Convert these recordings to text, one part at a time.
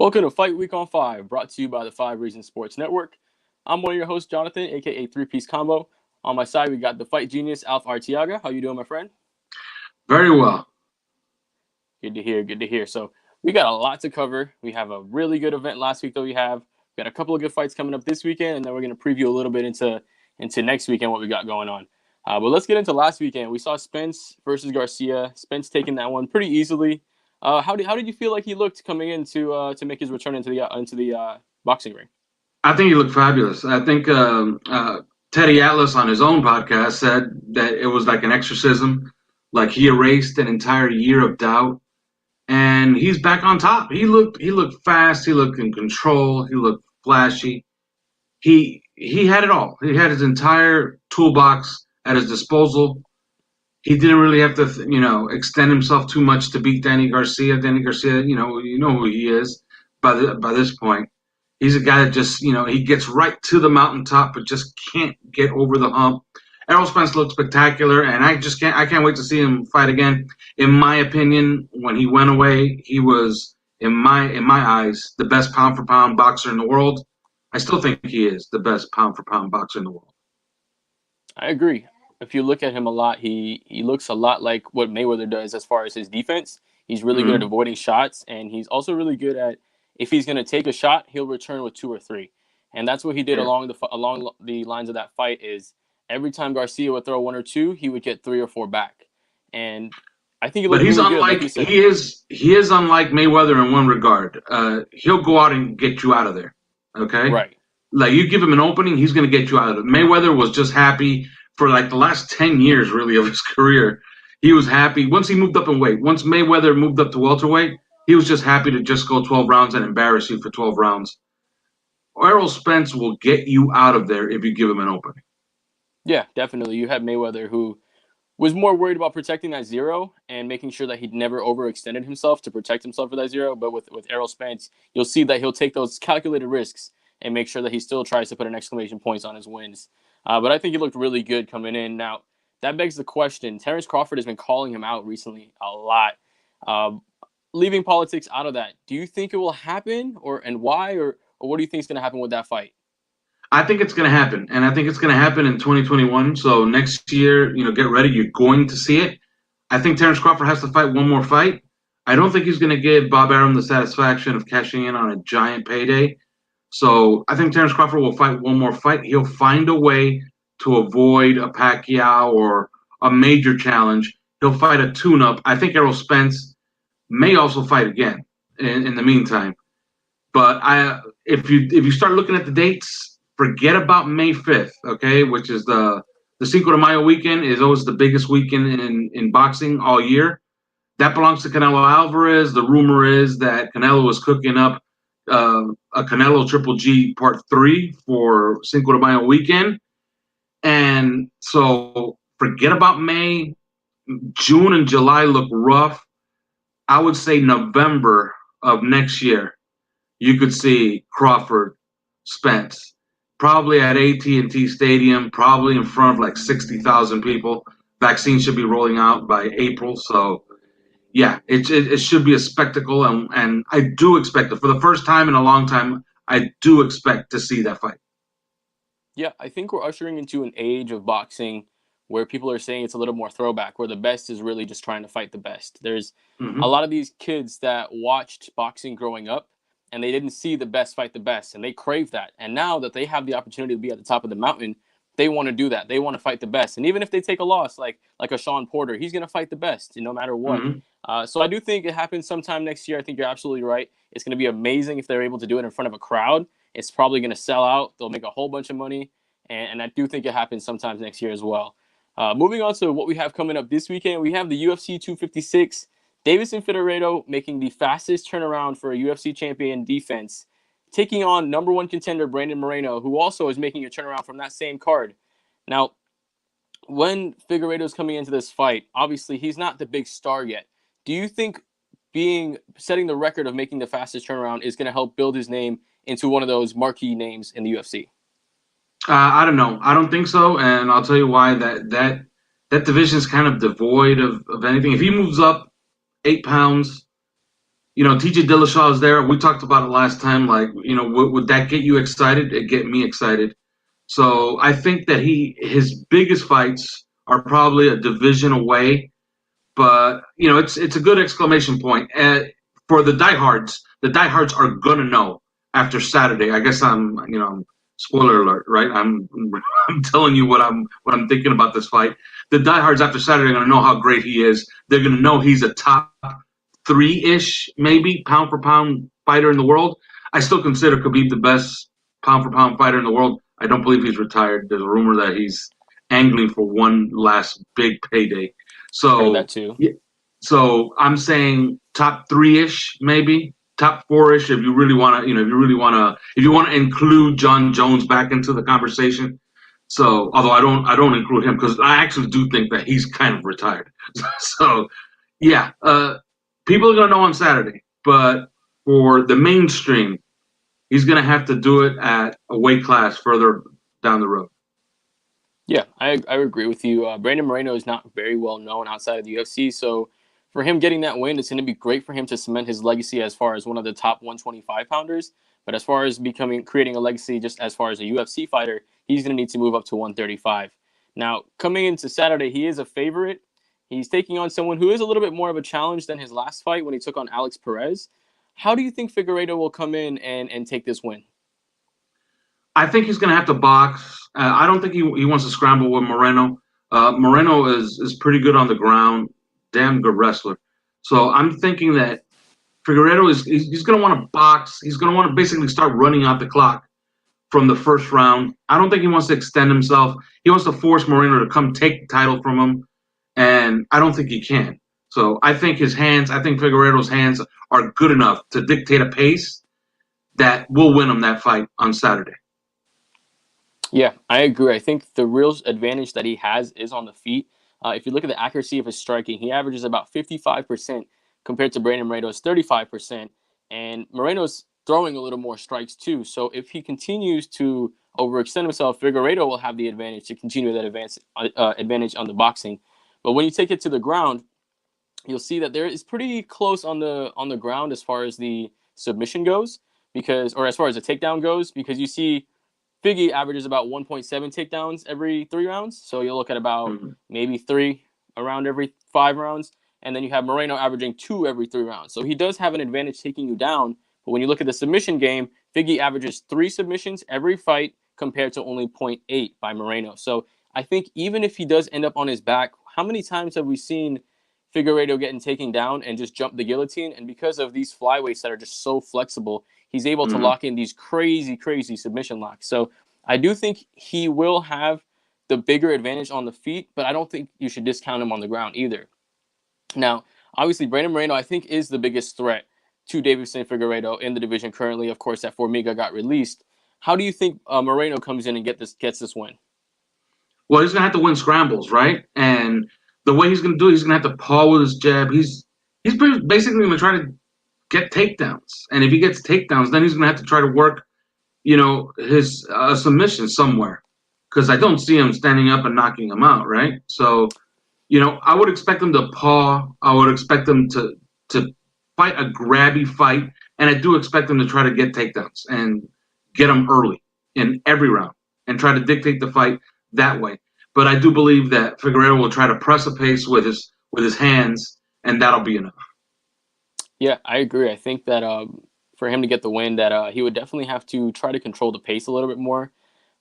Welcome to Fight Week on 5, brought to you by the 5 Reasons Sports Network. I'm one of your hosts, Jonathan, aka 3-Piece Combo. On my side, we got the fight genius, Alf Artiaga. How you doing, my friend? Very well. Good to hear, good to hear. So we got a lot to cover. We have a really good event last week that we got a couple of good fights coming up this weekend, and then we're going to preview a little bit into next weekend what we got going on. But let's get into last weekend. We saw Spence versus Garcia. Spence taking that one pretty easily. How did you feel like he looked coming in to make his return into the boxing ring? I think he looked fabulous. I think Teddy Atlas on his own podcast said that it was like an exorcism, like he erased an entire year of doubt, and he's back on top. He looked fast. He looked in control. He looked flashy. He had it all. He had his entire toolbox at his disposal. He didn't really have to, extend himself too much to beat Danny Garcia. Danny Garcia, you know who he is by this point. He's a guy that just, he gets right to the mountaintop, but just can't get over the hump. Errol Spence looked spectacular, and I can't wait to see him fight again. In my opinion, when he went away, he was, in my eyes, the best pound for pound boxer in the world. I still think he is the best pound for pound boxer in the world. I agree. If you look at him a lot, he looks a lot like what Mayweather does as far as his defense. He's really good at Mm-hmm. avoiding shots, and he's also really good at, if he's going to take a shot, he'll return with 2 or 3. And that's what he did Yeah. along the lines of that fight. Is every time Garcia would throw 1 or 2, he would get 3 or 4 back. And I think he But looked he's really good, like unlike you said. he is unlike Mayweather in one regard. He'll go out and get you out of there. Okay, Right. like you give him an opening, he's going to get you out of it. Mayweather was just happy for like the last 10 years, really, of his career. He was happy once he moved up in weight. Once Mayweather moved up to welterweight, he was just happy to just go 12 rounds and embarrass you for 12 rounds. Errol Spence will get you out of there if you give him an opening. Yeah, definitely. You had Mayweather, who was more worried about protecting that 0 and making sure that he'd never overextended himself to protect himself for that 0. But with Errol Spence, you'll see that he'll take those calculated risks and make sure that he still tries to put an exclamation points on his wins. But I think he looked really good coming in. Now, that begs the question. Terrence Crawford has been calling him out recently a lot. Um, Leaving politics out of that, do you think it will happen, and why, or what do you think is going to happen with that fight? I think it's going to happen, and I think it's going to happen in 2021. So next year, get ready. You're going to see it. I think Terrence Crawford has to fight one more fight. I don't think he's going to give Bob Arum the satisfaction of cashing in on a giant payday. So I think Terrence Crawford will fight one more fight. He'll find a way to avoid a Pacquiao or a major challenge. He'll fight a tune-up. I think Errol Spence may also fight again in the meantime. But if you start looking at the dates, forget about May 5th, okay, which is the Cinco de Mayo weekend is always the biggest weekend in boxing all year. That belongs to Canelo Alvarez. The rumor is that Canelo was cooking up a Canelo Triple G Part 3 for Cinco de Mayo weekend. And so forget about May. June and July look rough. I would say November of next year, you could see Crawford, Spence, probably at AT&T Stadium, probably in front of like 60,000 people. Vaccine should be rolling out by April, so yeah, it should be a spectacle, and I do expect it for the first time in a long time. I do expect to see that fight. Yeah, I think we're ushering into an age of boxing where people are saying it's a little more throwback, where the best is really just trying to fight the best. There's a Hmm. lot of these kids that watched boxing growing up and they didn't see the best fight the best, and they crave that. And now that they have the opportunity to be at the top of the mountain, they want to do that. They want to fight the best. And even if they take a loss, like a Sean Porter, he's going to fight the best, no matter what. Hmm. So I do think it happens sometime next year. I think you're absolutely right. It's going to be amazing if they're able to do it in front of a crowd. It's probably going to sell out. They'll make a whole bunch of money, and I do think it happens sometimes next year as well. Moving on to what we have coming up this weekend, we have the UFC 256. Davison Figueiredo making the fastest turnaround for a UFC champion defense, taking on number 1 contender Brandon Moreno, who also is making a turnaround from that same card. Now, when Figueiredo's coming into this fight, obviously he's not the big star yet. Do you think setting the record of making the fastest turnaround is going to help build his name into one of those marquee names in the UFC? I don't know. I don't think so, and I'll tell you why. That division is kind of devoid of anything. If he moves up 8 pounds, TJ Dillashaw is there. We talked about it last time. Like, would that get you excited? It get me excited. So I think that his biggest fights are probably a division away, but it's a good exclamation point for the diehards. The diehards are gonna know after Saturday. I guess I'm spoiler alert, right? I'm telling you what I'm thinking about this fight. The diehards after Saturday are gonna know how great he is. They're gonna know he's a top three-ish, maybe pound for pound fighter in the world. I still consider Khabib the best pound for pound fighter in the world. I don't believe he's retired. There's a rumor that he's angling for one last big payday. Heard that So, too. yeah, so I'm saying top three-ish, maybe top four-ish. If you really want to, if you want to include John Jones back into the conversation. So, although I don't include him because I actually do think that he's kind of retired. So, yeah, people are gonna know on Saturday, but for the mainstream, he's gonna have to do it at a weight class further down the road. Yeah, I agree with you. Brandon Moreno is not very well known outside of the UFC, so for him getting that win, it's going to be great for him to cement his legacy as far as one of the top 125 pounders. But as far as creating a legacy, just as far as a UFC fighter, he's going to need to move up to 135. Now, coming into Saturday, he is a favorite. He's taking on someone who is a little bit more of a challenge than his last fight when he took on Alex Perez. How do you think Figueiredo will come in and take this win? I think he's gonna have to box. I don't think he wants to scramble with Moreno. Moreno is pretty good on the ground, damn good wrestler. So I'm thinking that Figueredo he's going to want to box. He's going to want to basically start running out the clock from the first round. I don't think he wants to extend himself. He wants to force Moreno to come take the title from him, and I don't think he can. So I think I think Figueredo's hands are good enough to dictate a pace that will win him that fight on Saturday. Yeah, I agree. I think the real advantage that he has is on the feet. If you look at the accuracy of his striking, he averages about 55% compared to Brandon Moreno's 35%. And Moreno's throwing a little more strikes too. So if he continues to overextend himself, Figueiredo will have the advantage to continue that advantage on the boxing. But when you take it to the ground, you'll see that there is pretty close on the ground as far as the submission goes, or as far as the takedown goes, because you see Figgy averages about 1.7 takedowns every 3 rounds. So you'll look at about Mm-hmm. maybe 3 around every 5 rounds. And then you have Moreno averaging 2 every 3 rounds. So he does have an advantage taking you down. But when you look at the submission game, Figgy averages 3 submissions every fight compared to only zero point 0.8 by Moreno. So I think even if he does end up on his back, how many times have we seen Figueiredo getting taken down and just jump the guillotine? And because of these flyweights that are just so flexible, he's able to Mm-hmm. lock in these crazy, crazy submission locks. So I do think he will have the bigger advantage on the feet, but I don't think you should discount him on the ground either. Now, obviously, Brandon Moreno, I think, is the biggest threat to Deiveson Figueiredo in the division currently. Of course, that Formiga got released. How do you think Moreno comes in and gets this win? Well, he's going to have to win scrambles, right? And the way he's going to do it, he's going to have to paw with his jab. He's basically going to try to get takedowns. And if he gets takedowns, then he's going to have to try to work his submission somewhere because I don't see him standing up and knocking him out, right? So, I would expect him to paw. I would expect him to fight a grabby fight, and I do expect him to try to get takedowns and get him early in every round and try to dictate the fight that way. But I do believe that Figueredo will try to press a pace with his hands, and that'll be enough. Yeah, I agree. I think that for him to get the win, that he would definitely have to try to control the pace a little bit more.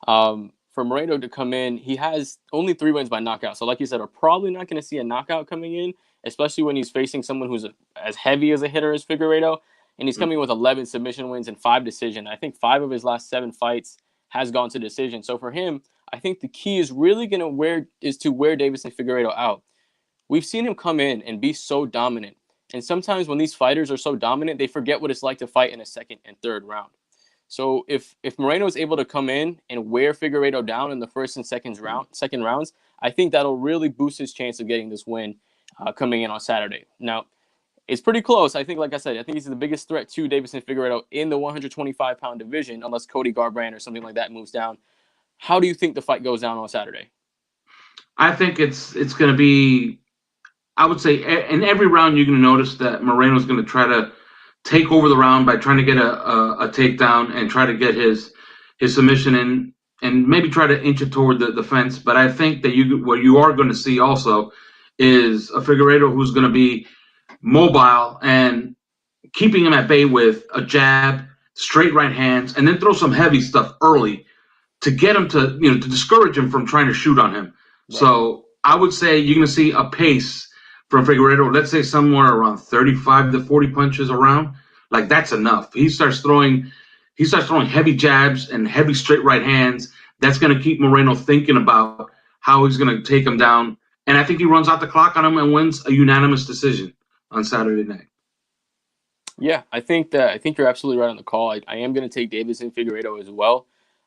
For Moreno to come in, he has only 3 wins by knockout. So, like you said, we're probably not going to see a knockout coming in, especially when he's facing someone who's as heavy as a hitter as Figueiredo. And he's coming with 11 submission wins and 5 decision. I think 5 of his last 7 fights has gone to decision. So for him, I think the key is really going to wear Deiveson Figueiredo out. We've seen him come in and be so dominant. And sometimes when these fighters are so dominant, they forget what it's like to fight in a second and third round. So if Moreno is able to come in and wear Figueiredo down in the first and second rounds, I think that'll really boost his chance of getting this win coming in on Saturday. Now, it's pretty close. I think, like I said, I think he's the biggest threat to Deiveson Figueiredo in the 125-pound division, unless Cody Garbrandt or something like that moves down. How do you think the fight goes down on Saturday? I think it's going to be. I would say in every round you're going to notice that Moreno's going to try to take over the round by trying to get a takedown and try to get his submission in and maybe try to inch it toward the fence. But I think that what you are going to see also is a Figueiredo who's going to be mobile and keeping him at bay with a jab, straight right hands, and then throw some heavy stuff early to get him to discourage him from trying to shoot on him. Right. So I would say you're going to see a pace from Figueiredo, let's say somewhere around 35 to 40 punches around. Like that's enough. He starts throwing heavy jabs and heavy straight right hands. That's going to keep Moreno thinking about how he's going to take him down. And I think he runs out the clock on him and wins a unanimous decision on Saturday night. Yeah, I think you're absolutely right on the call. I am going to take Deiveson Figueiredo as well.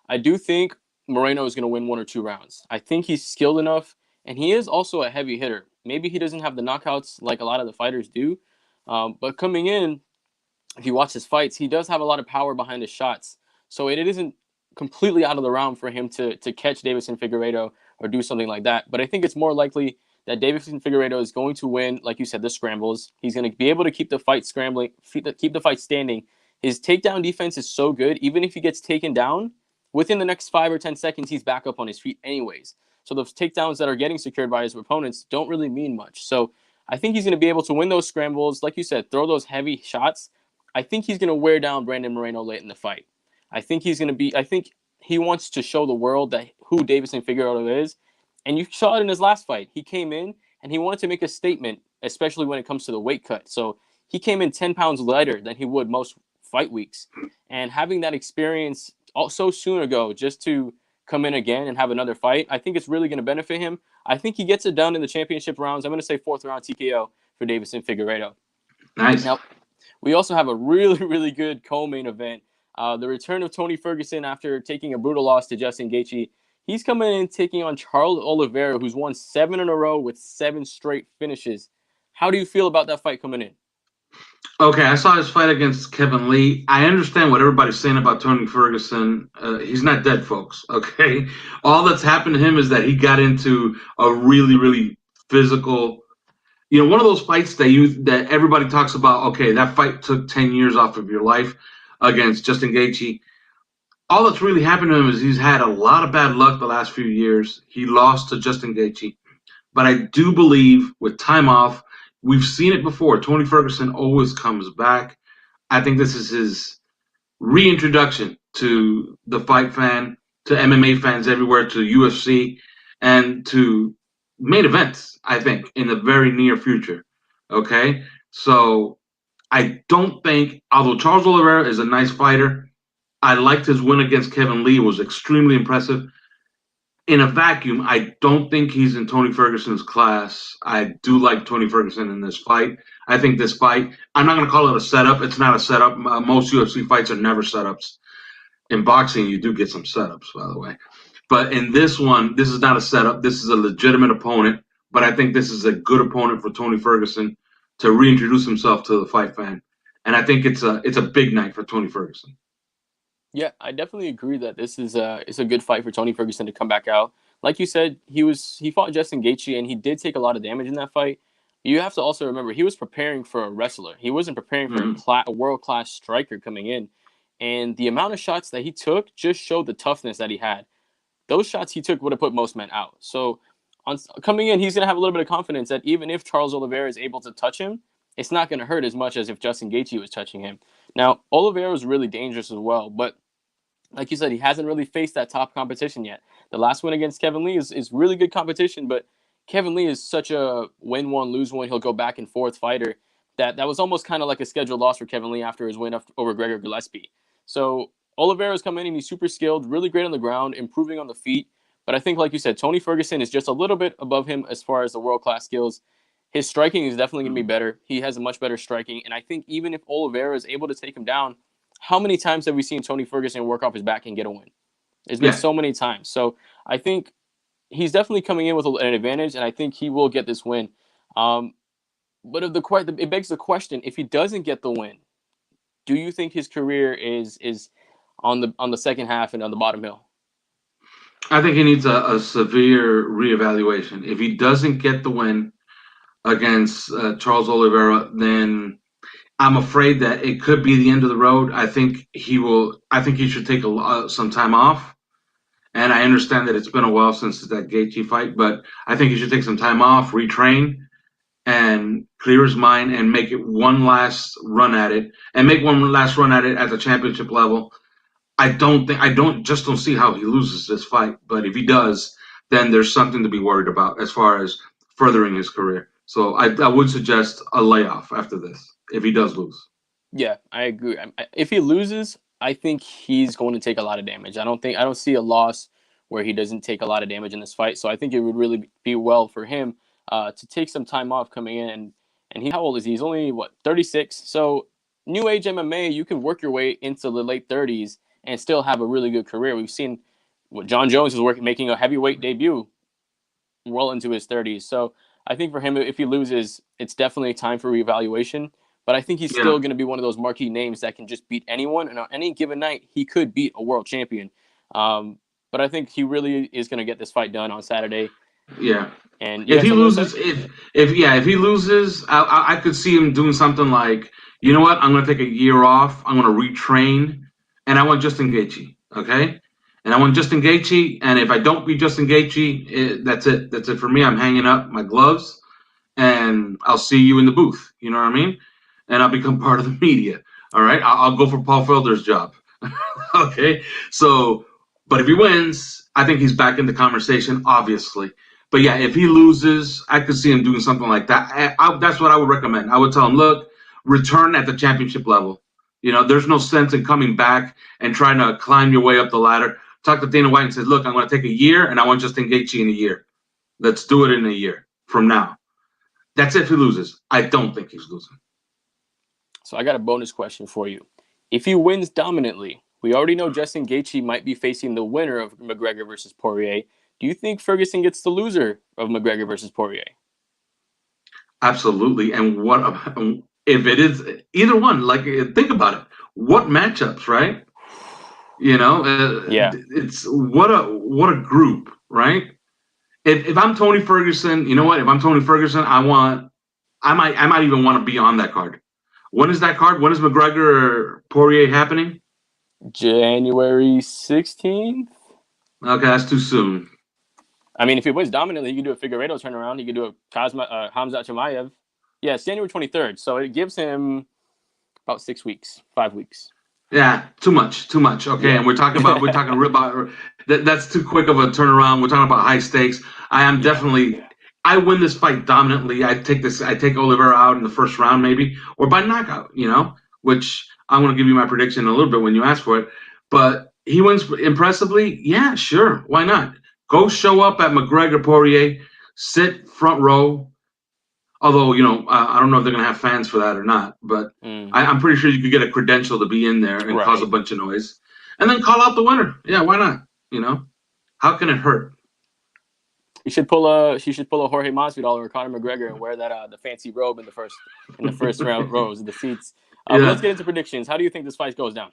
I do think Moreno is going to win 1 or 2 rounds. I think he's skilled enough, and he is also a heavy hitter. Maybe he doesn't have the knockouts like a lot of the fighters do, but coming in, if you watch his fights, he does have a lot of power behind his shots. So it isn't completely out of the realm for him to catch Deiveson Figueiredo or do something like that. But I think it's more likely that Deiveson Figueiredo is going to win, like you said, the scrambles. He's going to be able to keep the fight scrambling, keep the fight standing. His takedown defense is so good, even if he gets taken down, within the next 5 or 10 seconds, he's back up on his feet anyways. So those takedowns that are getting secured by his opponents don't really mean much. So I think he's going to be able to win those scrambles, like you said, throw those heavy shots. I think he's going to wear down Brandon Moreno late in the fight. I think he wants to show the world that who Deiveson Figueiredo is. And you saw it in his last fight. He came in and he wanted to make a statement, especially when it comes to the weight cut. So he came in 10 pounds lighter than he would most fight weeks. And having that experience so soon ago just to come in again and have another fight, I think it's really going to benefit him. I think he gets it done in the championship rounds. I'm going to say 4th round TKO for Deiveson Figueiredo. Nice. Now, we also have a really, really good co-main event. The return of Tony Ferguson after taking a brutal loss to Justin Gaethje. He's coming in taking on Charles Oliveira, who's won 7 in a row with 7 straight finishes. How do you feel about that fight coming in? Okay, I saw his fight against Kevin Lee. I understand what everybody's saying about Tony Ferguson. He's not dead, folks. Okay, all that's happened to him is that he got into a really, really physical. One of those fights that everybody talks about. Okay, that fight took 10 years off of your life against Justin Gaethje. All that's really happened to him is he's had a lot of bad luck the last few years. He lost to Justin Gaethje. But I do believe with time off, we've seen it before. Tony Ferguson always comes back. I think this is his reintroduction to the fight fan, to MMA fans everywhere, to UFC, and to main events, I think, in the very near future. Okay? So I don't think, although Charles Oliveira is a nice fighter, I liked his win against Kevin Lee. It was extremely impressive. In a vacuum, I don't think he's in Tony Ferguson's class. I do like Tony Ferguson in this fight. I think this fight, I'm not going to call it a setup. It's not a setup. Most UFC fights are never setups. In boxing, you do get some setups, by the way. But in this one, this is not a setup. This is a legitimate opponent. But I think this is a good opponent for Tony Ferguson to reintroduce himself to the fight fan. And I think it's a big night for Tony Ferguson. Yeah, I definitely agree that this is it's a good fight for Tony Ferguson to come back out. Like you said, he fought Justin Gaethje and he did take a lot of damage in that fight. You have to also remember he was preparing for a wrestler. He wasn't preparing for a world class striker coming in, and the amount of shots that he took just showed the toughness that he had. Those shots he took would have put most men out. So coming in, he's gonna have a little bit of confidence that even if Charles Oliveira is able to touch him, it's not gonna hurt as much as if Justin Gaethje was touching him. Now, Oliveira is really dangerous as well, but like you said, he hasn't really faced that top competition yet. The last win against Kevin Lee is really good competition, but Kevin Lee is such a win one, lose one, he'll go back and forth fighter that was almost kind of like a scheduled loss for Kevin Lee after his win over Gregor Gillespie. So Oliveira's come in and he's super skilled, really great on the ground, improving on the feet. But I think, like you said, Tony Ferguson is just a little bit above him as far as the world-class skills. His striking is definitely going to be better. He has a much better striking. And I think even if Oliveira is able to take him down, how many times have we seen Tony Ferguson work off his back and get a win? It's been so many times. So I think he's definitely coming in with an advantage, and I think he will get this win. But it begs the question: if he doesn't get the win, do you think his career is on the second half and on the bottom hill? I think he needs a severe reevaluation. If he doesn't get the win against Charles Oliveira, then I'm afraid that it could be the end of the road. I think he will. I think he should take some time off. And I understand that it's been a while since that Gaethje fight, but I think he should take some time off, retrain, and clear his mind and make it one last run at it, and make one last run at it at the championship level. I don't see how he loses this fight, but if he does, then there's something to be worried about as far as furthering his career. So I would suggest a layoff after this if he does lose. Yeah, I agree. If he loses, I think he's going to take a lot of damage. I don't see a loss where he doesn't take a lot of damage in this fight. So I think it would really be well for him to take some time off coming in. And how old is he? He's only, what, 36? So new age MMA, you can work your way into the late 30s and still have a really good career. We've seen what John Jones is making a heavyweight debut well into his 30s. So I think for him, if he loses, it's definitely time for reevaluation. But I think he's Yeah, still going to be one of those marquee names that can just beat anyone. And on any given night, he could beat a world champion. But I think he really is going to get this fight done on Saturday. yeah. And you If had he something to say? loses, if he loses, I could see him doing something like, you know what, I'm going to take a year off. I'm going to retrain, and I want Justin Gaethje, okay? And I want Justin Gaethje, and if I don't beat Justin Gaethje, that's it. That's it for me. I'm hanging up my gloves, and I'll see you in the booth. You know what I mean? And I'll become part of the media. All right, I'll go for Paul Felder's job. Okay, so but if he wins, I think he's back in the conversation, obviously. But yeah, if he loses, I could see him doing something like that. That's what I would recommend. I would tell him, look, return at the championship level. You know, there's no sense in coming back and trying to climb your way up the ladder. Talk to Dana White and say, look, I'm going to take a year, and I want Justin Gaethje in a year. Let's do it in a year from now. That's if he loses. I don't think he's losing. So I got a bonus question for you. If he wins dominantly, we already know Justin Gaethje might be facing the winner of McGregor versus Poirier. Do you think Ferguson gets the loser of McGregor versus Poirier? Absolutely. And what if it is either one? Like, think about it. What matchups, right? You know, Yeah, it's what a group, right? If I'm Tony Ferguson, you know what? If I'm Tony Ferguson, I might even want to be on that card. When is that card? When is McGregor Poirier happening? January 16th. Okay, that's too soon. I mean, if he wins dominantly, he could do a Figueiredo turnaround. He could do a Hamzat Chimaev. Yeah, it's January 23rd. So it gives him about 6 weeks, 5 weeks. Yeah, too much, too much. Okay, Yeah. and we're talking about that's too quick of a turnaround. We're talking about high stakes. I am Yeah. definitely. I win this fight dominantly. I take this. I take Oliveira out in the first round, maybe, or by knockout. You know, which I'm going to give you my prediction in a little bit when you ask for it. But he wins impressively. Yeah, sure. Why not? Go show up at McGregor Poirier. Sit front row. Although, I don't know if they're going to have fans for that or not, but Mm, I'm pretty sure you could get a credential to be in there and cause a right. bunch of noise, and then call out the winner. Yeah, why not? How can it hurt? She should pull a Jorge Masvidal or Conor McGregor and wear that the fancy robe in the first round rows of the seats. But let's Yeah, get into predictions. How do you think this fight goes down?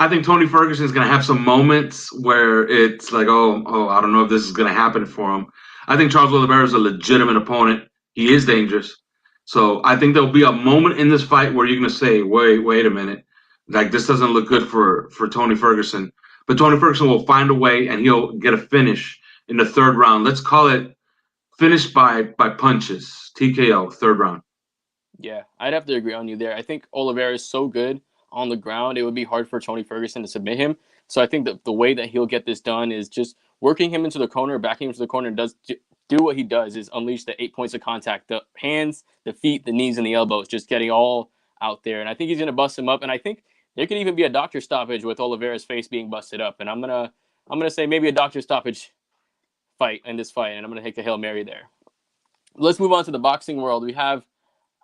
I think Tony Ferguson is going to have some moments where it's like, oh, I don't know if this is going to happen for him. I think Charles Oliveira is a legitimate opponent. He is dangerous. So I think there'll be a moment in this fight where you're going to say, wait a minute. Like, this doesn't look good for Tony Ferguson. But Tony Ferguson will find a way and he'll get a finish in the third round. Let's call it finish by punches. TKO, third round. Yeah, I'd have to agree on you there. I think Oliveira is so good on the ground, it would be hard for Tony Ferguson to submit him. So I think that the way that he'll get this done is just working him into the corner, backing him into the corner, and do what he does is unleash the 8 points of contact, the hands, the feet, the knees, and the elbows, just getting all out there. And I think he's gonna bust him up. And I think there could even be a doctor stoppage with Oliveira's face being busted up. And I'm gonna say maybe a doctor stoppage fight in this fight, and I'm gonna take the Hail Mary there. Let's move on to the boxing world. We have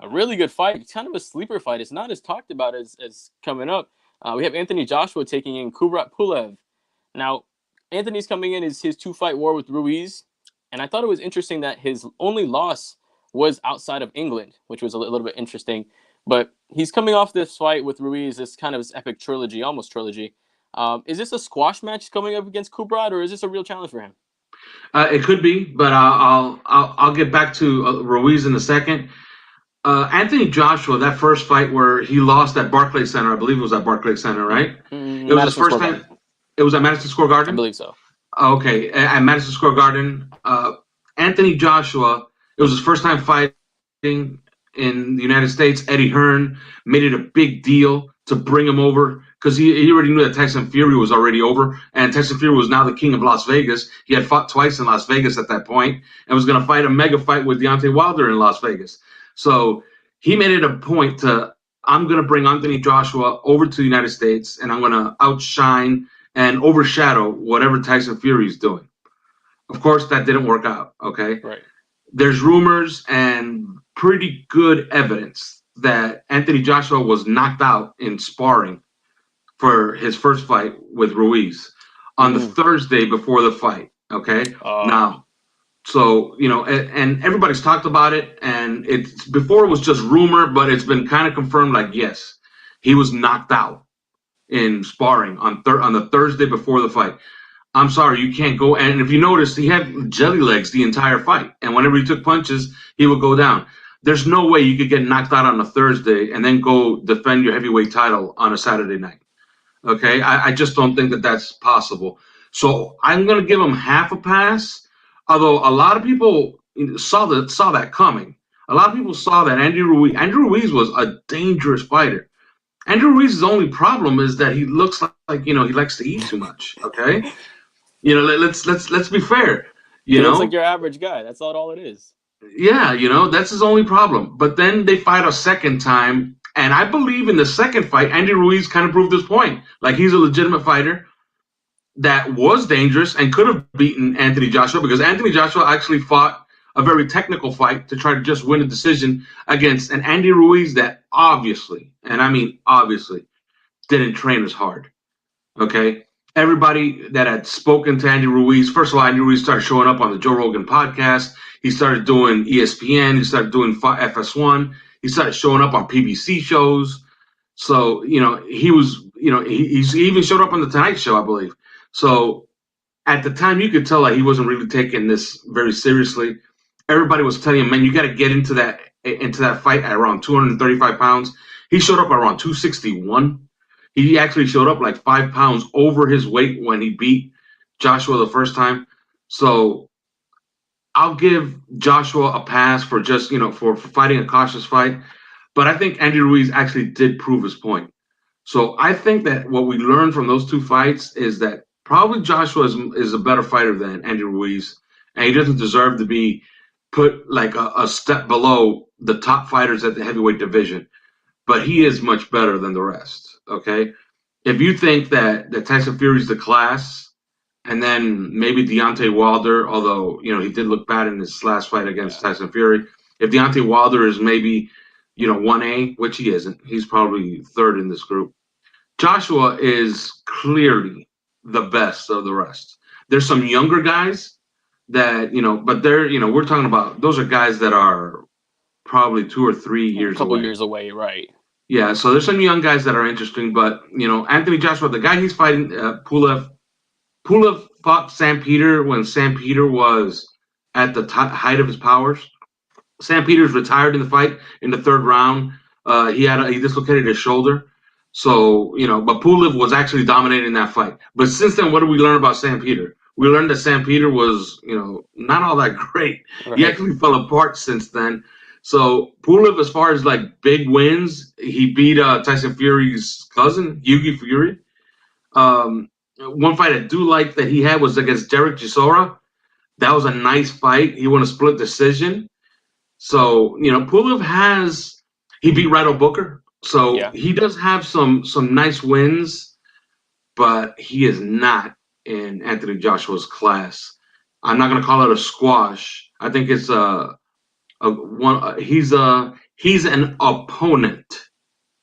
a really good fight. It's kind of a sleeper fight. It's not as talked about as coming up. We have Anthony Joshua taking in Kubrat Pulev. Now, Anthony's coming in his two-fight war with Ruiz, and I thought it was interesting that his only loss was outside of England, which was a little bit interesting. But he's coming off this fight with Ruiz, this kind of this epic trilogy, almost trilogy. Is this a squash match coming up against Kubrat, or is this a real challenge for him? It could be, but I'll get back to Ruiz in a second. Anthony Joshua, that first fight where he lost at Barclays Center, I believe it was at Barclays Center, right? It was his Madison first Square time. Garden. It was at Madison Square I Garden. believe so. Okay, at Madison Square Garden. Anthony Joshua, it was his first time fighting in the United States. Eddie Hearn made it a big deal to bring him over because he already knew that Tyson Fury was already over, and Tyson Fury was now the king of Las Vegas. He had fought twice in Las Vegas at that point and was going to fight a mega fight with Deontay Wilder in Las Vegas. So he made it a point to, I'm going to bring Anthony Joshua over to the United States, and I'm going to outshine and overshadow whatever Tyson Fury is doing. Of course, that didn't work out. Okay, Right. there's rumors and pretty good evidence that Anthony Joshua was knocked out in sparring for his first fight with Ruiz on the Mm. Thursday before the fight. Okay, Uh, now, so and everybody's talked about it, and it's before it was just rumor, but it's been kind of confirmed. Like, yes, he was knocked out in sparring on the Thursday before the fight. I'm sorry, you can't go. And if you notice, he had jelly legs the entire fight. And whenever he took punches, he would go down. There's no way you could get knocked out on a Thursday and then go defend your heavyweight title on a Saturday night. Okay, I just don't think that that's possible. So I'm going to give him half a pass. Although a lot of people saw that coming. A lot of people saw that Andrew Ruiz was a dangerous fighter. Andrew Ruiz's only problem is that he looks like he likes to eat too much. Okay, let's be fair. he You looks like know, your average guy. That's all it is. yeah, that's his only problem. But then they fight a second time, and I believe in the second fight, Andy Ruiz kind of proved this point. Like, he's a legitimate fighter that was dangerous and could have beaten Anthony Joshua, because Anthony Joshua actually fought a very technical fight to try to just win a decision against an Andy Ruiz that obviously, and I mean obviously, didn't train as hard. Okay. Everybody that had spoken to Andy Ruiz, first of all, Andy Ruiz started showing up on the Joe Rogan podcast. He started doing ESPN. He started doing FS1. He started showing up on PBC shows. So, he was, he even showed up on the Tonight Show, I believe. So at the time, you could tell that he wasn't really taking this very seriously. Everybody was telling him, man, you got to get into that fight at around 235 pounds. He showed up at around 261. He actually showed up like 5 pounds over his weight when he beat Joshua the first time. So I'll give Joshua a pass for just, for fighting a cautious fight. But I think Andy Ruiz actually did prove his point. So I think that what we learned from those two fights is that probably Joshua is a better fighter than Andy Ruiz. And he doesn't deserve to be put like a step below the top fighters at the heavyweight division. But he is much better than the rest. Okay. If you think that Tyson Fury's the class, and then maybe Deontay Wilder, although he did look bad in his last fight against Yeah. Tyson Fury. If Deontay Wilder is maybe 1A, which he isn't, he's probably third in this group. Joshua is clearly the best of the rest. There's some younger guys that but they're we're talking about, those are guys that are probably 2 or 3 years A couple away. years away, right? Yeah, so there's some young guys that are interesting, but Anthony Joshua, the guy he's fighting, Pulev fought Sam Peter when Sam Peter was at the height of his powers. Sam Peters retired in the fight in the third round. He dislocated his shoulder. So, but Pulev was actually dominating that fight. But since then, what did we learn about Sam Peter? We learned that Sam Peter was, not all that great. He Right. actually fell apart since then. So Pulev, as far as like big wins, he beat Tyson Fury's cousin, Yugi Fury. One fight I do like that he had was against Derek Chisora. That was a nice fight. He won a split decision. So, Pulev he beat Rado Booker. So Yeah. he does have some nice wins, but he is not in Anthony Joshua's class. I'm not going to call it a squash. I think it's he's an opponent,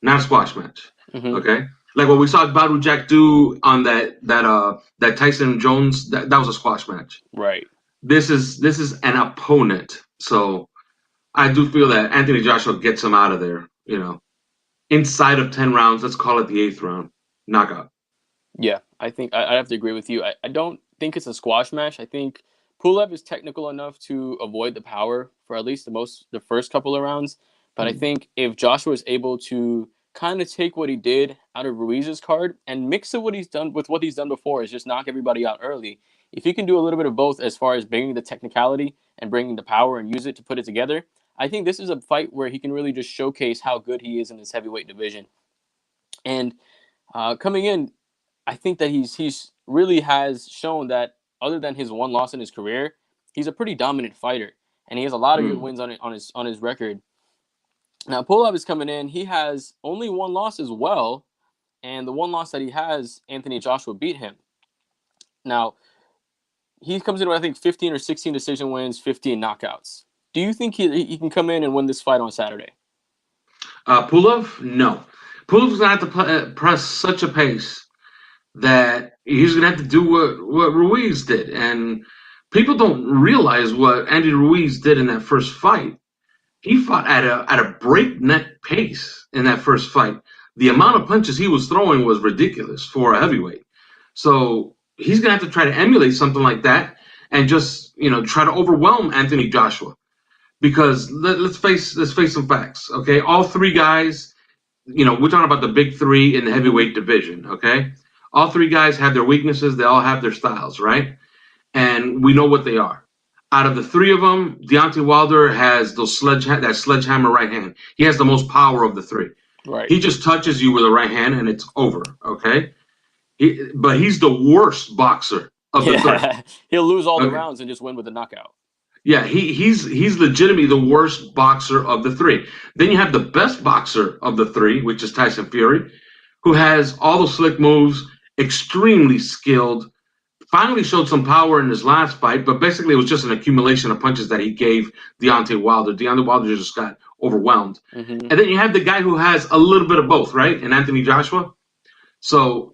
not a squash match. Hmm. Okay? Like what we saw Badou Jack do on that Tyson Jones, that was a squash match. Right. This is an opponent. So I do feel that Anthony Joshua gets him out of there, inside of 10 rounds. Let's call it the eighth round. Knockout. Yeah, I think I have to agree with you. I don't think it's a squash match. I think Pulev is technical enough to avoid the power for at least the first couple of rounds. But I think if Joshua is able to kind of take what he did out of Ruiz's card and mix it what he's done with what he's done before, is just knock everybody out early. If he can do a little bit of both as far as bringing the technicality and bringing the power and use it to put it together, I think this is a fight where he can really just showcase how good he is in this heavyweight division. And coming in, I think that he's really has shown that other than his one loss in his career, he's a pretty dominant fighter, and he has a lot of good Mm. wins on his record. Now Pulev is coming in. He has only one loss as well, and the one loss that he has, Anthony Joshua beat him. Now he comes in with I think 15 or 16 decision wins, 15 knockouts. Do you think he can come in and win this fight on Saturday? Pulev, no. Pulev's gonna have to press such a pace that he's gonna have to do what Ruiz did, and people don't realize what Andy Ruiz did in that first fight. He fought at a breakneck pace in that first fight. The amount of punches he was throwing was ridiculous for a heavyweight. So he's gonna have to try to emulate something like that and just try to overwhelm Anthony Joshua. Because let's face some facts, okay? All three guys, we're talking about the big three in the heavyweight division, okay? All three guys have their weaknesses. They all have their styles, right? And we know what they are. Out of the three of them, Deontay Wilder has that sledgehammer right hand. He has the most power of the three. Right. He just touches you with a right hand and it's over, okay? But he's the worst boxer of the three. He'll lose all the rounds and just win with a knockout. Yeah, he's legitimately the worst boxer of the three. Then you have the best boxer of the three, which is Tyson Fury, who has all the slick moves, extremely skilled, finally showed some power in his last fight, but basically it was just an accumulation of punches that he gave Deontay Wilder. Deontay Wilder just got overwhelmed. Mm-hmm. And then you have the guy who has a little bit of both, right? And Anthony Joshua. So,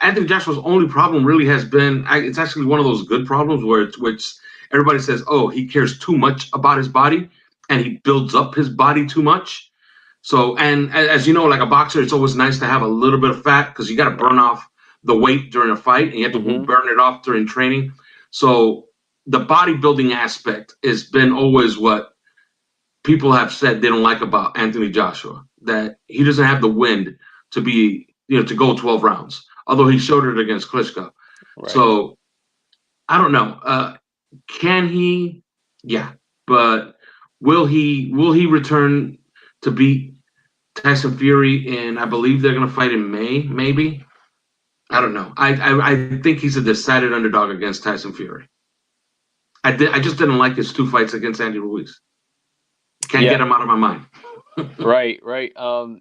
Anthony Joshua's only problem really has been, it's actually one of those good problems which everybody says, oh, he cares too much about his body and he builds up his body too much. So, and as you know, like a boxer, it's always nice to have a little bit of fat because you got to burn off the weight during a fight and you have to burn it off during training. So the bodybuilding aspect has been always what people have said they don't like about Anthony Joshua, that he doesn't have the wind to be, to go 12 rounds, although he showed it against Klitschko. Right. So I don't know. Can he? Yeah, but will he return to beat Tyson Fury? And I believe they're going to fight in May, maybe. I don't know. I think he's a decided underdog against Tyson Fury. I just didn't like his two fights against Andy Ruiz. Can't get him out of my mind. Right.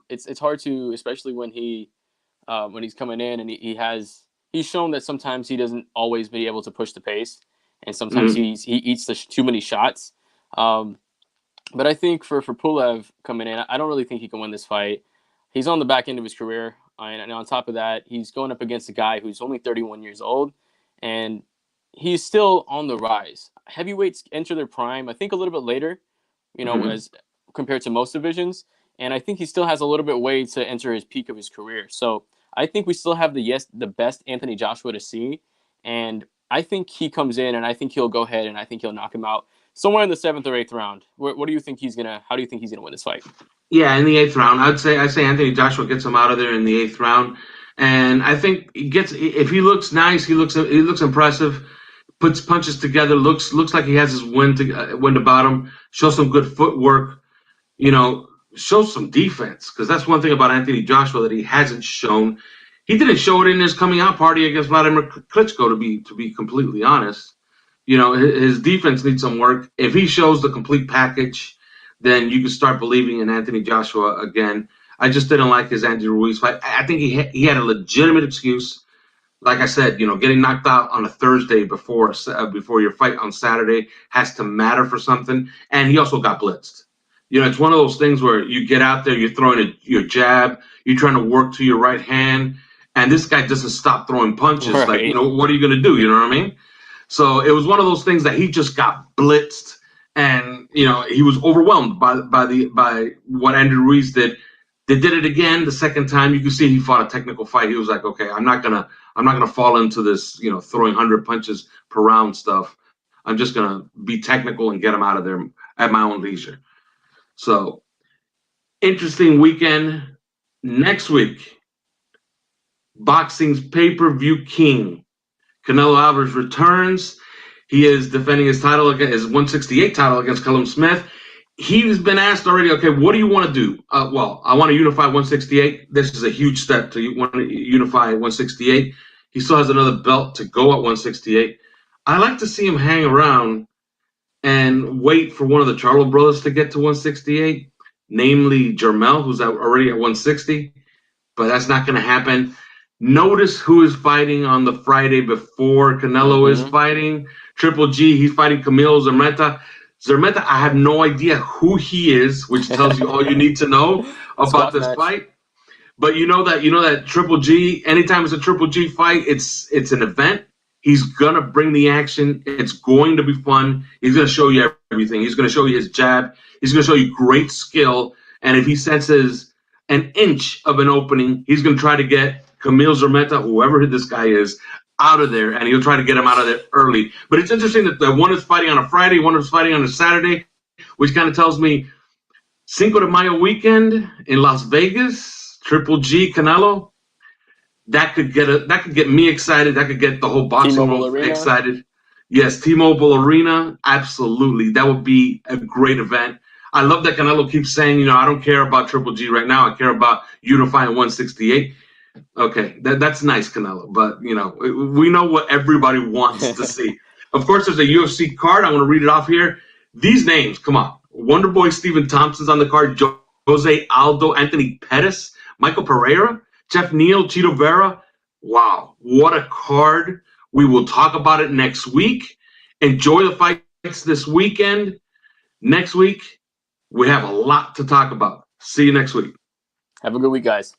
It's hard to, especially when he's coming in and he's shown that sometimes he doesn't always be able to push the pace. And sometimes he eats too many shots. But I think for Pulev coming in, I don't really think he can win this fight. He's on the back end of his career. And on top of that, he's going up against a guy who's only 31 years old. And he's still on the rise. Heavyweights enter their prime, I think, a little bit later, as compared to most divisions. And I think he still has a little bit way to enter his peak of his career. So I think we still have the best Anthony Joshua to see. And I think he comes in and I think he'll go ahead and I think he'll knock him out somewhere in the 7th or 8th round. What do you think how do you think he's gonna win this fight? Yeah, in the 8th round. I say Anthony Joshua gets him out of there in the 8th round. And I think if he looks nice, he looks impressive, puts punches together, looks like he has his wind about him, shows some good footwork, shows some defense, because that's one thing about Anthony Joshua that he hasn't shown. He didn't show it in his coming out party against Vladimir Klitschko, to be completely honest. His defense needs some work. If he shows the complete package, then you can start believing in Anthony Joshua again. I just didn't like his Andy Ruiz fight. I think he had a legitimate excuse. Like I said, getting knocked out on a Thursday before your fight on Saturday has to matter for something. And he also got blitzed. It's one of those things where you get out there, you're throwing your jab, you're trying to work to your right hand, and this guy doesn't stop throwing punches. Right. Like, what are you going to do? You know what I mean? So it was one of those things that he just got blitzed, and he was overwhelmed by what Andrew Ruiz did. They did it again the second time. You could see he fought a technical fight. He was like, okay, I'm not gonna fall into this, throwing 100 punches per round stuff. I'm just gonna be technical and get him out of there at my own leisure. So Interesting weekend. Next week, boxing's pay-per-view king. Canelo Alvarez returns. He is defending his title against his 168 title against Callum Smith. He's been asked already, okay, what do you want to do? Well, I want to unify 168. This is a huge step to want to unify 168. He still has another belt to go at 168. I like to see him hang around and wait for one of the Charlo brothers to get to 168, namely Jermel, who's already at 160, but that's not going to happen. Notice who is fighting on the Friday before Canelo is fighting. Triple G, he's fighting Camilo Zermeta. Zermeta, I have no idea who he is, which tells you all you need to know about this fight. But you know that Triple G, anytime it's a Triple G fight, it's an event. He's gonna bring the action. It's going to be fun. He's gonna show you everything. He's gonna show you his jab. He's gonna show you great skill. And if he senses an inch of an opening, he's gonna try to get Camille Zermeta, whoever this guy is, out of there, and he'll try to get him out of there early. But it's interesting that one is fighting on a Friday, one is fighting on a Saturday, which kind of tells me Cinco de Mayo weekend in Las Vegas, Triple G Canelo. That could get me excited. That could get the whole boxing world excited. Yes, T-Mobile Arena, absolutely. That would be a great event. I love that Canelo keeps saying, I don't care about Triple G right now. I care about unifying 168. Okay, that's nice, Canelo. But, we know what everybody wants to see. Of course, there's a UFC card. I want to read it off here. These names, come on. Wonderboy Stephen Thompson's on the card. Jose Aldo, Anthony Pettis, Michael Pereira, Jeff Neal, Chito Vera. Wow, what a card. We will talk about it next week. Enjoy the fights this weekend. Next week, we have a lot to talk about. See you next week. Have a good week, guys.